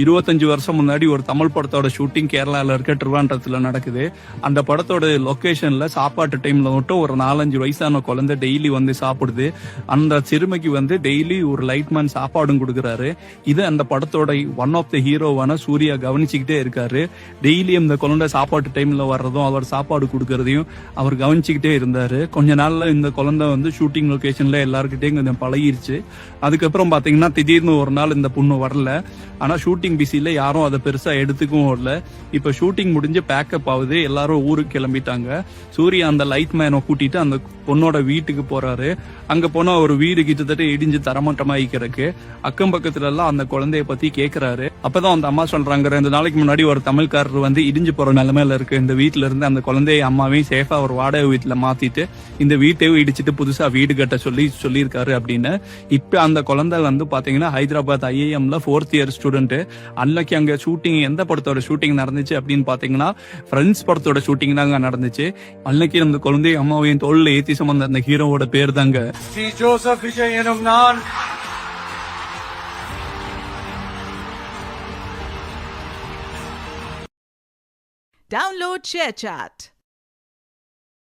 25 வருஷம் முன்னாடி ஒரு தமிழ் படத்தோட ஷூட்டிங் கேரளால இருக்க திருவாண்டத்துல நடக்குது. அந்த படத்தோட லொகேஷன்ல சாப்பாட்டு டைம்ல மட்டும் ஒரு 4-5 வயசான குழந்தை டெய்லி வந்து சாப்பிடுது. அந்த சிறுமிக்கு வந்து டெய்லி ஒரு லைட்மேன் சாப்பாடும் கொடுக்கறாரு. இது அந்த படத்தோட ஒன் ஆஃப் த ஹீரோவான சூர்யா கவனிச்சுக்கிட்டே இருக்காரு. டெய்லி இந்த குழந்தை சாப்பாட்டு டைம்ல வர்றதும் அவர் சாப்பாடு கொடுக்கறதையும் அவர் கவனிச்சுக்கிட்டே இருந்தாரு. கொஞ்ச நாள்ல இந்த குழந்தை வந்து ஷூட்டிங் லொகேஷன்ல எல்லாருக்கிட்டையும் கொஞ்சம் பழகிருச்சு. அதுக்கப்புறம் பாத்தீங்கன்னா திடீர்னு ஒரு நாள் இந்த பொண்ணு வரல. ஆனா ஷூட்டிங் பிஸில யாரும் அதை பெருசா எடுத்துக்கவும் இல்ல. இப்ப ஷூட்டிங் முடிஞ்சு பேக்கப் ஆகுது, எல்லாரும் ஊருக்கு கிளம்பிட்டாங்க. சூர்யா அந்த லைட் மேனை கூட்டிட்டு அந்த பொண்ணோட வீட்டுக்கு போறாரு. அங்க போனா ஒரு வீடு கிட்டத்தட்ட இடிஞ்சு தரமட்டமாயி கிடக்கு. அக்கம் பக்கத்துல எல்லாம் அந்த குழந்தைய பத்தி கேக்குறாரு. அப்பதான் அந்த அம்மா சொல்றாங்க, 2 நாளைக்கு முன்னாடி ஒரு தமிழ்காரர் வந்து இடிஞ்சு போற நிலைமையில இருக்கு. இந்த வீட்டுல இருந்து அந்த குழந்தைய அம்மாவையும் சேஃபா ஒரு வாடகை வீட்டுல மாத்திட்டு இந்த வீட்டையும் இடிச்சிட்டு புதுசா வீடு கட்ட சொல்லியிருக்காரு அப்படின்னு. இப்ப அந்த குழந்தை வந்து பாத்தீங்கன்னா ஹைதராபாத் IIMல 4th இயர் ஸ்டூடெண்ட். அன்னைக்கு அங்க ஷூட்டிங் எந்த படத்தோட ஷூட்டிங் நடந்துச்சு அப்படின்னு பாத்தீங்கன்னா ஃப்ரெண்ட்ஸ் படத்தோட ஷூட்டிங் தாங்க நடந்துச்சு. அன்னைக்கு அந்த குழந்தைய அம்மாவையும் தோல்ல ஏத்தி சுமந்த அந்த ஹீரோவோட பேர் தாங்க ஜோசப் விஜய் எனும் நான். Download ShareChat.